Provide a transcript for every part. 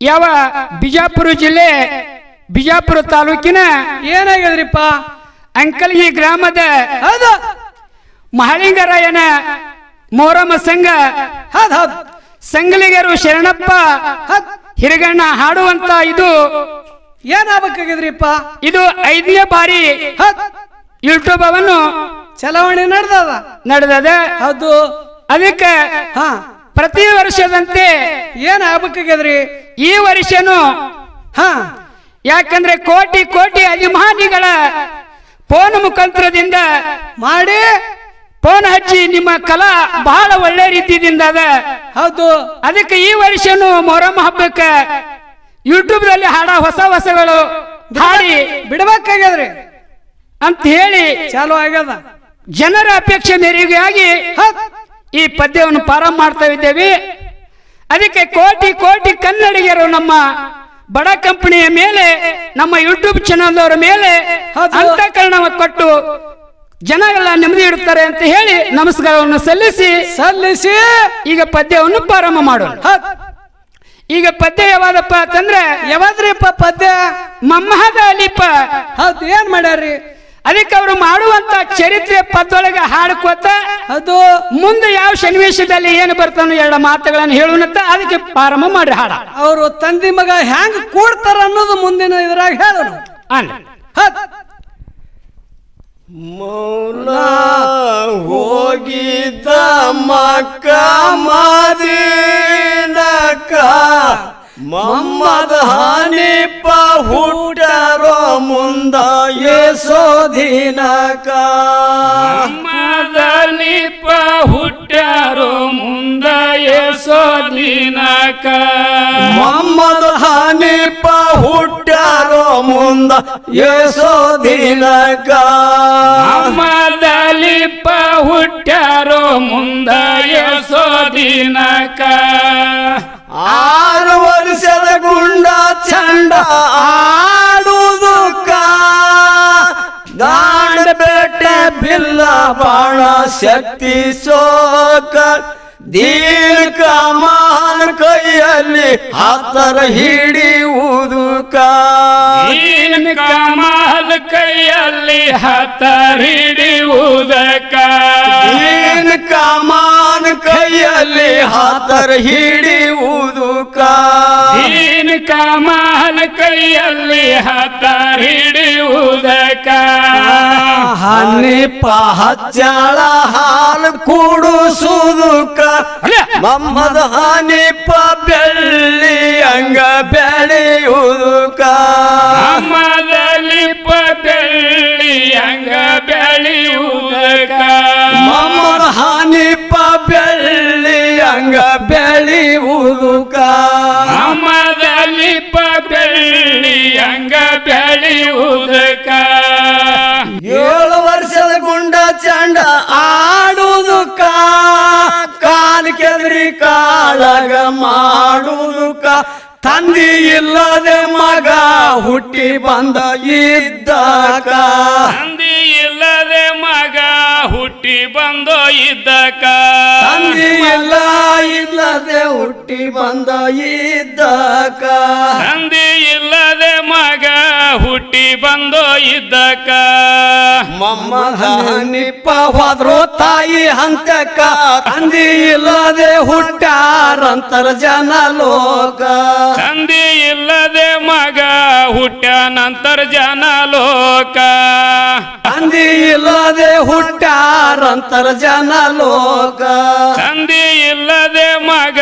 ಯಾವ ಬಿಜಾಪುರ ಜಿಲ್ಲೆ ಬಿಜಾಪುರ ತಾಲೂಕಿನ ಏನಾಗ್ಯದ್ರಿಪ್ಪ ಅಂಕಲ್ಗಿ ಗ್ರಾಮದ ಹೌದು ಮಹಲಿಂಗರಾಯನ ಮೋರಮ್ಮ ಸಂಘ ಹೌದು ಹೌದು ಸಂಗಲಿಗರು ಶರಣಪ್ಪ ಹಿರಗಣ್ಣ ಹಾಡುವಂತ ಇದು ಏನಾಗಬೇಕಾಗಿದ್ರಿಪ್ಪ ಇದು 5ನೇ ಬಾರಿ ಯೂಟ್ಯೂಬ್ ಅವನ್ನು ಚಲಾವಣೆ ನಡೆದದ. ಹೌದು ಅದಕ್ಕೆ ಹಾ ಪ್ರತಿ ವರ್ಷದಂತೆ ಏನಾಗಬೇಕಾಗ್ಯದ್ರಿ ಈ ವರ್ಷನೂ ಹಾ ಯಾಕಂದ್ರೆ ಕೋಟಿ ಕೋಟಿ ಅಭಿಮಾನಿಗಳ ಫೋನ್ ಮುಖಾಂತರದಿಂದ ಮಾಡಿ ಫೋನ್ ಹಚ್ಚಿ ನಿಮ್ಮ ಕಲಾ ಬಹಳ ಒಳ್ಳೆ ರೀತಿಯಿಂದ ಅದ. ಹೌದು ಅದಕ್ಕೆ ಈ ವರ್ಷನೂ ಮೊಹರಂ ಹಬ್ಬಕ್ಕೆ ಯೂಟ್ಯೂಬ್ ನಲ್ಲಿ ಹೊಸ ಹೊಸಗಳು ಹಾಡಿ ಬಿಡಬೇಕಾಗ್ಯದ್ರಿ ಅಂತ ಹೇಳಿ ಚಾಲು ಆಗ್ಯದ. ಜನರ ಅಪೇಕ್ಷೆ ಮೇರೆಗೆ ಆಗಿ ಈ ಪದ್ಯವನ್ನು ಪ್ರಾರಂಭ ಮಾಡ್ತಾ ಇದ್ದೇವೆ. ಅದಕ್ಕೆ ಕೋಟಿ ಕೋಟಿ ಕನ್ನಡಿಗರು ನಮ್ಮ ಬಡ ಕಂಪನಿಯ ಮೇಲೆ ನಮ್ಮ ಯೂಟ್ಯೂಬ್ ಚಾನಲ್ ಅವರ ಮೇಲೆ ಅಂತಃಕರಣ ಕೊಟ್ಟು ಜನಗಳ ನೆಮ್ಮದಿ ಇಡುತ್ತಾರೆ ಅಂತ ಹೇಳಿ ನಮಸ್ಕಾರವನ್ನು ಸಲ್ಲಿಸಿ ಈಗ ಪದ್ಯವನ್ನು ಪ್ರಾರಂಭ ಮಾಡೋಣ. ಈಗ ಪದ್ಯ ಯಾವಾದಪ್ಪ ಅಂತಂದ್ರೆ ಯಾವಾದ್ರಿಪ್ಪ ಪದ್ಯ ಮಮ್ಮಹದ ಅಲಿಪ. ಹೌದು ಏನ್ ಮಾಡ್ಯಾರ್ರಿ ಅದಕ್ಕೆ ಅವರು ಮಾಡುವಂತ ಚರಿತ್ರೆ ಪದೊಳಗೆ ಹಾಡ್ಕೋತ ಅದು ಮುಂದೆ ಯಾವ ಸನ್ನಿವೇಶದಲ್ಲಿ ಏನು ಬರ್ತಾನೋ 2 ಮಾತುಗಳನ್ನು ಹೇಳುವಂತ ಅದಕ್ಕೆ ಪ್ರಾರಂಭ ಮಾಡಿ ಹಾಡ. ಅವರು ತಂದಿ ಮಗ ಹ್ಯಾಂಗ ಕೂಡ್ತಾರ ಅನ್ನೋದು ಮುಂದಿನ ಇದ್ರಾಗ ಹೇಳೋಣ. ಮೌನ ಹೋಗಿದ್ದ ಮಕ್ಕ ಮದೀನಕ ಮೊಹಮ್ಮದ್ ಹನೀಫ ಹುಟ್ಟಾರೋ ಮುಂದ ಯೇಸೋದಿನಕ. ಮೊಹಮ್ಮದ್ ಹನೀಫ ಹುಟ್ಟಾರೋ ಮುಂದ ಯೇಸೋದಿನಕ. ಮೊಹಮ್ಮದ್ ಹನೀಫ ಹುಟ್ಟಾರೋ ಮುಂದ ಯೇಸೋದಿನಕ. ಮೊಹಮ್ಮದ್ ಹನೀಫ ಹುಟ್ಟಾರೋ ಮುಂದ ಯೇಸೋದಿನಕ. 6 ವರ್ಷದ ಗುಂಡ ಚಂಡ ಆಡುವುದಕ್ಕ ದಾಂಡ ಬೇಟೆ ಬಿಲ್ಲ ಬಾಣ ಶಕ್ತಿ ಶೋಕ ದೀನ ಕಮಾನ ಕೈಯಲ್ಲಿ ಹತ್ತರ ಹಿಡಿಯುವುದಕ್ಕ. ದೀನ ಕಮಾನ ಕೈಯಲ್ಲಿ ಹತ್ತರ ಹಿಡಿಯುವುದಕ್ಕ. ದೀನ ಕಮಾನ ಕೈಯಲ್ಲಿ ಹತ್ತರ ಹಿಡಿಯುವುದಕ್ಕ. ದೀನ ಕಮಾನ ಕೈಯಲ್ಲಿ ಹತ್ತರ ಹಿಡಿಯುವುದಕ್ಕ. ಹನೀಫ ಹಚ್ಚಳ ಹಾಲು ಕೂಡುಸುವುದಕ್ಕ. ಮೊಹಮ್ಮದ್ ಹನೀಫ ಬೆಳ್ಳಿ ಅಂಗ ಬೆಳೆಯುವುದಕ್ಕ. ಮೊಹಮ್ಮದ್ ಹನೀಫ ಬೆಳ್ಳಿ ಅಂಗ ಬೆಳೆಯುವುದಕ್ಕ. ಮೊಹಮ್ಮದ್ ಹನೀಫ ಬೆಳ್ಳಿ ಅಂಗ ಬೆಳೆಯುವುದಕ್ಕ. ಮೊಹಮ್ಮದ್ ಹನೀಫ ಬೆಳ್ಳಿ ಅಂಗ ಬೆಳೆಯುವುದಕ್ಕ. 7 ವರ್ಷದ ಗುಂಡ ಚಂಡ ಆಡುವುದಕ್ಕ ಕಾಲು ಕೆದರಿ ಕಾಳಗ ಮಾಡುವುದಕ್ಕ. ತಂದಿ ಇಲ್ಲದೆ ಮಗ ಹುಟ್ಟಿ ಬಂದ ಇದ್ದಕ. ತಂದಿ ಇಲ್ಲದೆ ಮಗ ಹುಟ್ಟಿ ಬಂದೋ ಇದ್ದಕ. ತಂದಿ ಇಲ್ಲದೆ ಹುಟ್ಟಿ ಬಂದ ಇದ್ದಕ. ತಂದಿ ಇಲ್ಲದೆ ಮಗ ಹುಟ್ಟಿ ಬಂದೋ ಇದ್ದಕ. ಮೊಹಮ್ಮದ್ ಹನೀಫ ಹೋದ್ರು ತಾಯಿ ಹಂತಕ. ತಂದಿ ಇಲ್ಲದೆ ಹುಟ್ಟಾರಂತರ ಜನ ಲೋಕ. ತಂದಿ ಇಲ್ಲದೆ ಮಗ ಹುಟ್ಟ ನಂತರ ಜನ ಲೋಕ. ತಂದಿ ಇಲ್ಲದೆ ಹುಟ್ಟಾರಂತರ ಜನ ಲೋಕ. ತಂದಿ ಇಲ್ಲದೆ ಮಗ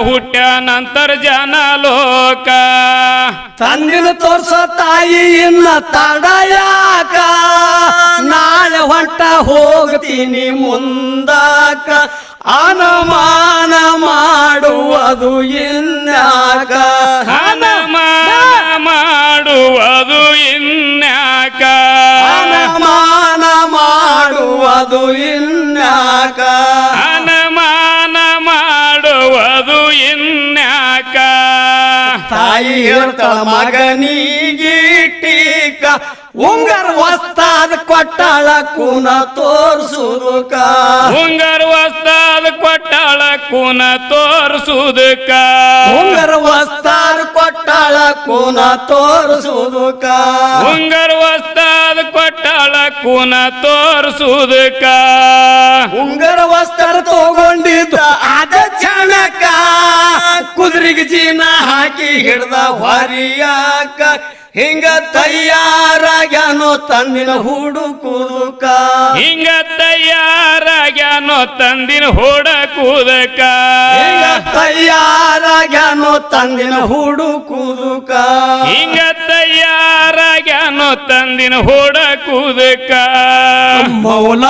ಹುಟ್ಟ ನಂತರ ಜನ ಲೋಕ. ತಂದಿನ ತೋರ್ಸ ತಾಯಿ ಇನ್ನ ತಡಯಾಕ. ನಾಳೆ ಹೊಂಟ ಹೋಗ್ತೀನಿ ಮುಂದಾಕ. ಅನುಮಾನ ಮಾಡುವುದು ಇನ್ಯಾಕ. ಅನುಮಾನ ಮಾಡುವುದು ಇನ್ಯಾಕ. ಅನುಮಾನ ಮಾಡುವುದು ಇನ್ಯಾಕ. ಅನುಮಾನ ಮಾಡುವುದು ಇನ್ಯಾಕ. ತಾಯಿ ಹೇಳ್ತಾಳ ಮಗನಿಗೀಟೀಕ. ಉಂಗರ್ ವಸ್ತಾದ ಕೊಟ್ಟಾಳ ಕೂನ ತೋರ್ಸುದಕ್ಕ. ಉಂಗರ್ ವಸ್ತಾದ ಕೊಟ್ಟಾಳ ಕೂನ ತೋರ್ಸುದಕ್ಕ. ಉಂಗರ್ ವಸ್ತಾದ ಕೊಟ್ಟಾಳ ಕೂನ ತೋರಿಸುವುದಕ್ಕ ಉಂಗರ ವಸ್ತಾದ ಕೊಟ್ಟಾಳ ಕೂನ ತೋರಿಸುವುದಕ್ಕ ಉಂಗರ ವಸ್ತ್ರ ತಗೊಂಡಿದ್ದ ಅದ ಕ್ಷಣಕ್ಕ ಕುದುರೆಗೆ ಜೀನ ಹಾಕಿ ಹಿಡ್ದ ಹೊರಿಯಾಕ ಹಿಂಗ ತಯಾರಾಗ್ಯಾನೋ ತಂದಿನ ಹುಡುಕುದುಕ ಹಿಂಗ ತಯಾರಾಗ್ಯಾನೋ ತಂದಿನ ಹುಡುಕುದಕ್ಕ ಹಿಂಗ ತಯಾರಾಗ್ಯಾನೋ ತಂದಿನ ಹುಡುಕುದುಕ ಹಿಂಗ ತಯಾರಾಗ್ಯಾನೋ ತಂದಿನ ಹುಡುಕುದಕ್ಕ ಮೌಲ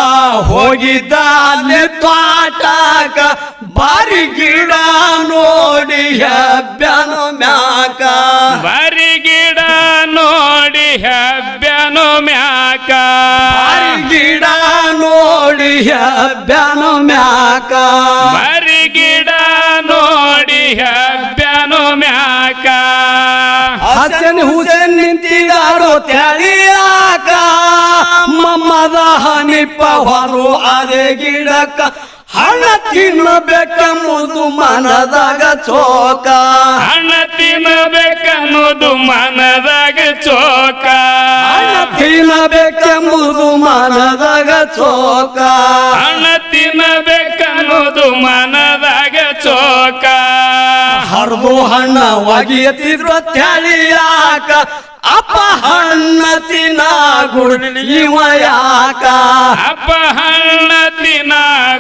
ಹೋಗಿದ್ದ ಅಲ್ಲಿ ತ್ವಾಟಕ ಬಾರಿ ಗಿಡ ನೋಡಿ ಹಬ್ಬನು ಮ್ಯಾಕ ಬಾರಿ ಗಿಡ ನೋಡಿ ಹಬ್ಬನು ಮ್ಯಾಕ ಬಾರಿ ಗಿಡ ನೋಡಿ ಹಬ್ಬನು ಮ್ಯಾಕ ಬಾರಿ ಗಿಡ ನೋಡಿ ಹಬ್ಬನು ಮ್ಯಾಕ ಹಸನ್ ಹುಸೇನ್ ನಿಂತಿದಾರೋ ತಿಳಿಯಾಕ ಮಮ್ಮದ ಹನಿಪ ಹೊರು ಅದೇ ಗಿಡಕ್ಕ ಹಣ ತಿನ್ನಬೇಕನ್ನುವುದು ಮನದಾಗ ಚೋಕ ಹಣ ತಿನ್ನಬೇಕನ್ನೋದು ಮನದಾಗ ಚೋಕ ಹಣ ತಿನ್ನಬೇಕೆಂಬುದು ಮನದಾಗ ಚೋಕ ಹಣ ತಿನ್ನಬೇಕನ್ನೋದು ಮನದಾಗ ಚೋಕ ಹರಿದು ಹಣ್ಣ ಒಗಿಯತಿದ್ರು ತಿಳಿಯಾಕ ಅಪ್ಪ ಹಣ್ಣ ತಿನ್ನ ಗುಡ್ಲಿ ಇವ ಯಾಕ ಅಪ್ಪ ಹಣ್ಣ ತಿನ್ನ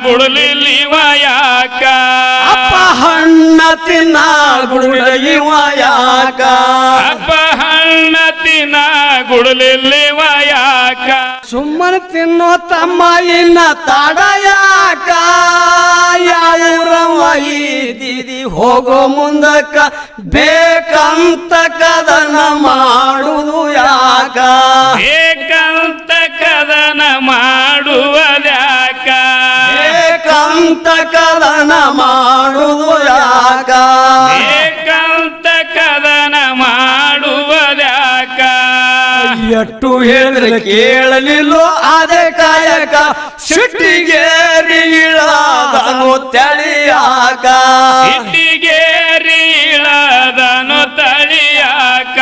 ಗುಡಲಿವ ಯಾಕ ಅಪ್ಪ ಹಣ್ಣ ತಿನ್ನ ಗುಡ್ಲಿ ಇವ ಯಾಕ ಅಪ್ಪ ಹಣ್ಣ ತಿನ್ನ ಗುಡಲಿವ ಯಾಕ ಸುಮ್ಮನೆ ತಿನ್ನೋ ತಮ್ಮ ಇನ್ನ ತಡ ಯಾಕ ಯಾವೂರವ ದೀದಿ ಹೋಗೋ ಮುಂದಕ್ಕ ಬೇಕಂತ ಕದನ ಮಾಡುವುದು ಯಾಕ ಏಕಂತ ಕದನ ಮಾಡುವುದ್ಯಾಕ ಬೇಕಂತ ಕದನ ಮಾಡುವುದು ಯಾಕ ಏಕಂತ ಕದನ ಮಾಡುವುದ್ಯಾಕ ಎಷ್ಟು ಹೇಳಿದ್ರೆ ಕೇಳಲಿಲ್ಲೋ ಅದೇ ಕಾಯಕ ಸಿಟ್ಟಿಗೇರಿ ಇಳದನು ತಿಳಿಯಾಕ ಸಿಟ್ಟಿಗೇರಿ ಇಳದನು ತಳಿಯಾಕ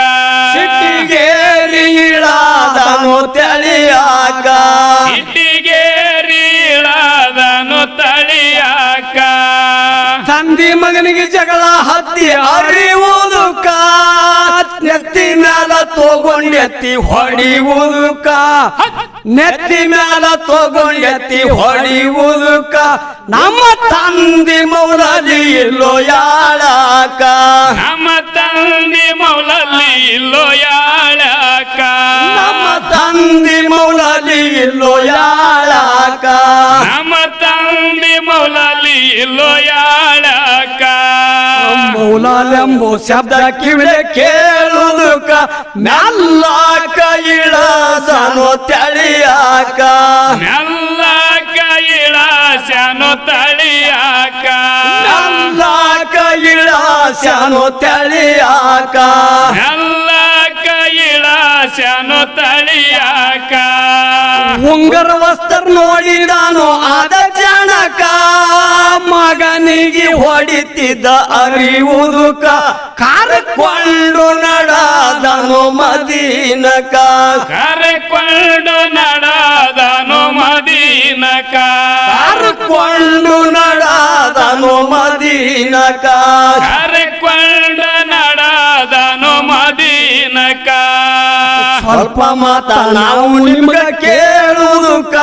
ಸಿಟ್ಟಿಗೇರಿ ಇಳದನು ತಿಳಿಯಾಕ ಸಿಟ್ಟಿಗೇರಿ ಇಳದನು ತಳಿಯಾಕ ತಂದಿ ಮಗನಿಗೆ ಜಗಳ ಹತ್ತಿ ಅರಿವುದುಕ ನೆತ್ತಿ ಮ್ಯಾಲ ತಗೊಂಡೆತ್ತಿ ಹೊಡಿವುದುಕ ನೆತ್ತಿ ಮ್ಯಾಲ ತಗೊಂಡೆತ್ತಿ ಹೊಡಿವುದುಕ ನಮ್ಮ ತಂದಿ ಮೌಲಲಿ ಇಲ್ಲೋ ಯಾಳಕ ನಮ್ಮ ತಂದೆ ಮೌಲಲ್ಲಿ ಇಲ್ಲೋ ಯಾಳಕ ನಮ್ಮ ತಂದಿ ಮೌಲಲಿ ಇಲ್ಲೋ ಯಾಳಕ ನಮ್ಮ ತಂದೆ ಮೌಲಲ್ಲಿ ಇಲ್ಲೋ ಯಾಳಕ ಮೌಲಾಲೆಂಬೋ ಶಬ್ದ ಕಿವಿಲೆ ಕೇಳುವುದಕ್ಕ ಮ್ಯಾಲಾಕ ಇಳಸನು ತಿಳಿಯಾಕ ಮೆಲ್ಲಕ ಇಳಸನು ತಳಿಯಾಕ ಮ್ಯಾಲಾಕ ಇಳಸನು ತಿಳಿಯಾಕ ಮೆಲ್ಲಕ ಇಳಸನು ತಳಿಯಾಕ ಉಂಗರ ವಸ್ತ್ರ ನೋಡಿದಾನು ಆದ ಜನಕ ಮಗನಿಗೆ ಹೊಡಿತಿದ್ದ ಅರಿವುದುಕ ಕಾರಕೊಂಡು ನಡದನು ಮದೀನಕ ಕರೆಕೊಂಡು ನಡದನು ಮದೀನಕ ಕಾರಕೊಂಡು ನಡದನು ಮದೀನಕ ಕರೆಕೊಂಡು ನಡದನು ಮದೀನಕ ಸ್ವಲ್ಪ ಮಾತ ನಾವು ನಿಮ್ಗ ಕೇಳುವುದಕ್ಕ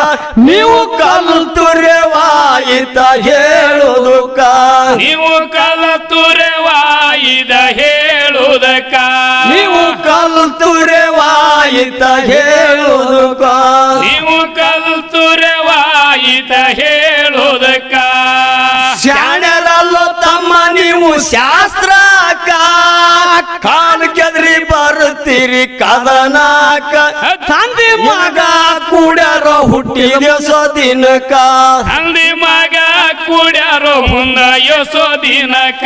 ನೀವು ಕಲ್ತುರೆವಾಯಿತ ಹೇಳುವುದಕ್ಕ ನೀವು ಕಲತುರೆವಾಯಿದ ಹೇಳುವುದಕ್ಕ ನೀವು ಕಲ್ತುರೆವಾಯಿತ ಹೇಳುವುದಕ್ಕ ನೀವು ಕಲ್ತುರೆವಾಯಿದ ಹೇಳುವುದಕ್ಕ ಶಾಣರಲ್ಲೋ ತಮ್ಮ ನೀವು ಶಾಸ್ತ್ರಕ್ಕ ಕಾಲು ಕೆದ್ರಿ ಬರುತ್ತೀರಿ ಕದನಾಕ ತಂದೆ ಮಗ ಕೂಡ್ಯಾರ ಹುಟ್ಟಿದ ದಿನಕ ತಂದೆ ಮಗ ಕೂಡ್ಯಾರೋ ಮುಂದ ಯೋಸೋ ದಿನಕ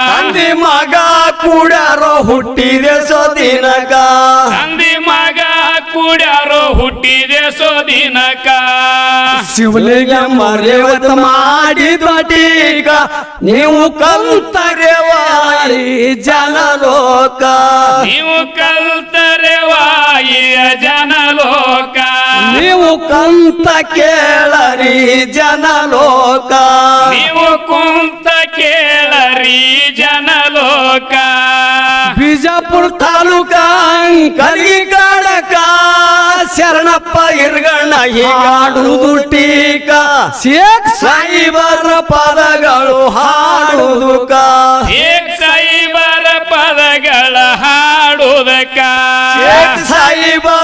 ತಂದೆ ಮಗ ಕೂಡ್ಯಾರ ಹುಟ್ಟಿದ ದಿನಕ ತಂದೆ ಮಗ ಕೂಡ್ಯಾರೋ ಹುಟ್ಟಿದೆ ಸೋದಿನಕ ಶಿವಲಿಗೆ ಮರೆವತ ಮಾಡಿದ ಟೀಕ ನೀವು ಕಲ್ತರೆವಾಯಿ ಜನಲೋಕ ನೀವು ಕಲ್ತರೆ ವಾಯಿಯ ಜನಲೋಕ ನೀವು ಕಂತ ಕೇಳರಿ ಜನಲೋಕ ನೀವು ಕುಂತ ಕೇಳರಿ ಜನಲೋಕ ಬಿಜಾಪುರ ತಾಲೂಕ ಕಲಿಗಿ ಕಾಡಕ ಶರಣಪ್ಪ ಇರ್ಗಣ್ಣ ಹೀಗಾಡುವುದು ಟೀಕ ಶೇಖ್ ಸಾಯಿಬರ ಪದಗಳು ಹಾಡುವುದಕ ಏಕ್ ಸಾಯಿಬರ ಪದಗಳ ಹಾಡುವುದಕ್ಕ ಶೇಖ್ ಸಾಯಿಬರ